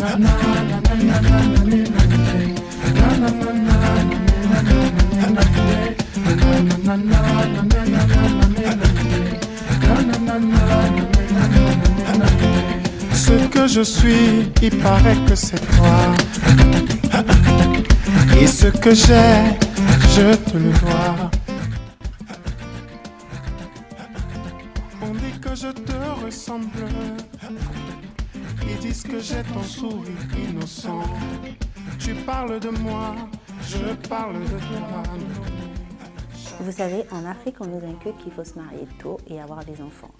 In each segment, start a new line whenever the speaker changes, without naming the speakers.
Ce que je suis, il paraît que c'est toi. Et ce que j'ai, je te le dois. On dit que je te ressemble. Ils disent que j'ai ton sourire innocent. Tu parles de moi, je parle de toi.
Vous savez, en Afrique, on nous inculque qu'il faut se marier tôt et avoir des enfants.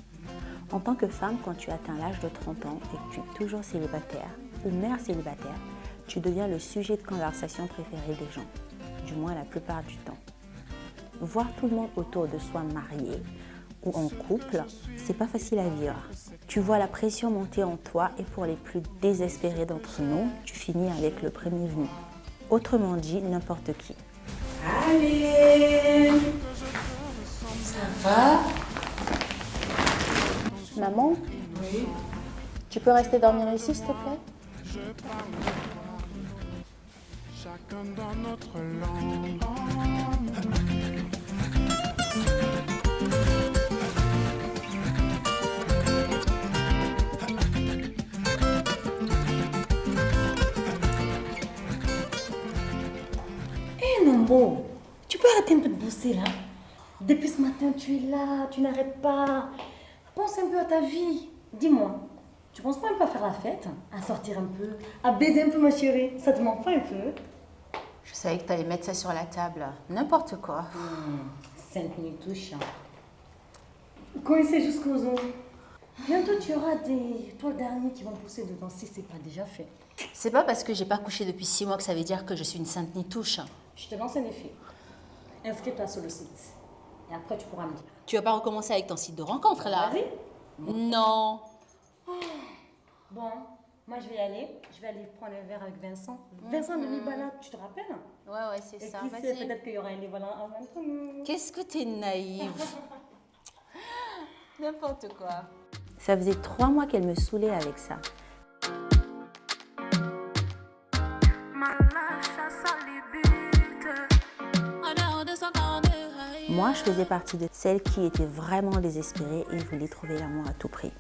En tant que femme, quand tu atteins l'âge de 30 ans et que tu es toujours célibataire ou mère célibataire, tu deviens le sujet de conversation préféré des gens, du moins la plupart du temps. Voir tout le monde autour de soi marié ou en couple, c'est pas facile à vivre. Tu vois la pression monter en toi et pour les plus désespérés d'entre nous, tu finis avec le premier venu. Autrement dit, n'importe qui.
Allez, ça va?
Maman?
Oui.
Tu peux rester dormir ici, s'il te plaît?
Chacun dans notre langue.
Eh Nombo, tu peux arrêter un peu de bosser là? Depuis ce matin, tu es là, tu n'arrêtes pas. Pense un peu à ta vie. Dis-moi, tu penses pas un peu à faire la fête? À sortir un peu? À baiser un peu ma chérie? Ça te manque pas un peu?
Je savais que tu allais mettre ça sur la table. N'importe quoi.
5 minutes touche. Coincé jusqu'aux os. Bientôt tu auras des toiles d'araignée qui vont pousser dedans si c'est pas déjà fait.
C'est pas parce que j'ai pas couché depuis 6 mois que ça veut dire que je suis une sainte nitouche.
Je te lance un défi. Inscris-toi sur le site. Et après tu pourras me dire.
Tu vas pas recommencer avec ton site de rencontre là?
Vas-y.
Non.
Bon, moi je vais y aller. Je vais aller prendre un verre avec Vincent. Vincent me dit balade, tu te rappelles?
Ouais, c'est
Et
ça.
qui sait, peut-être qu'il y aura un livre là entre nous.
Qu'est-ce que t'es naïve. N'importe quoi. Ça faisait 3 mois qu'elle me saoulait avec ça. Moi, je faisais partie de celles qui étaient vraiment désespérées et voulaient trouver l'amour à tout prix.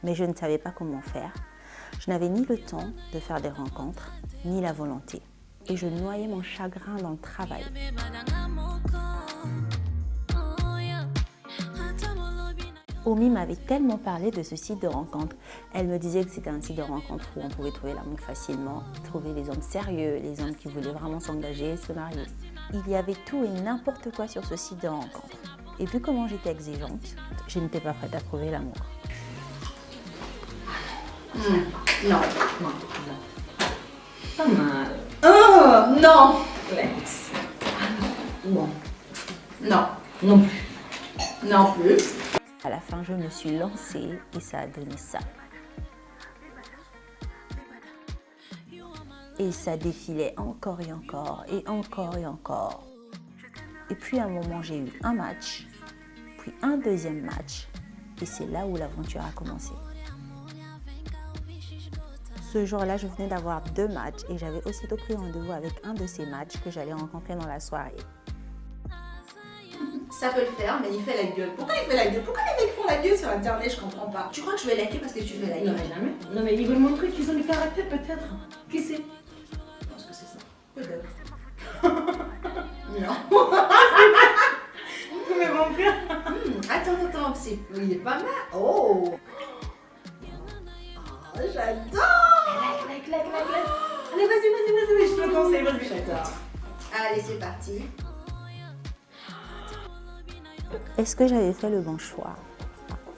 Mais je ne savais pas comment faire. Je n'avais ni le temps de faire des rencontres, ni la volonté. Et je noyais mon chagrin dans le travail. Omi m'avait tellement parlé de ce site de rencontre. Elle me disait que c'était un site de rencontre où on pouvait trouver l'amour facilement, trouver les hommes sérieux, les hommes qui voulaient vraiment s'engager et se marier. Il y avait tout et n'importe quoi sur ce site de rencontre. Et vu comment j'étais exigeante, je n'étais pas prête à trouver l'amour.
Non. Pas mal. Oh non. Lex. Bon. Non. Non plus. Non plus.
À la fin, je me suis lancée et ça a donné ça. Et ça défilait encore et encore, et encore et encore. Et puis à un moment, j'ai eu un match, puis un deuxième match, et c'est là où l'aventure a commencé. Ce jour-là, je venais d'avoir 2 matchs et j'avais aussitôt pris rendez-vous avec un de ces matchs que j'allais rencontrer dans la soirée.
Ça peut le faire, mais il fait la gueule. Pourquoi il fait la gueule? Pourquoi les mecs font la gueule sur internet? Je comprends pas. Tu crois que je vais liker parce que tu veux liker?
Non mais jamais. Non mais ils veulent montrer qu'ils ont du caractère peut-être. Qui sait?
Je pense que c'est ça. Peut-être.
Mais mon père.
Attends, il est pas mal. Oh, j'adore.
Like. Allez, vas-y, je te le conseille, vas-y.
J'adore. Allez, c'est parti.
Est-ce que j'avais fait le bon choix?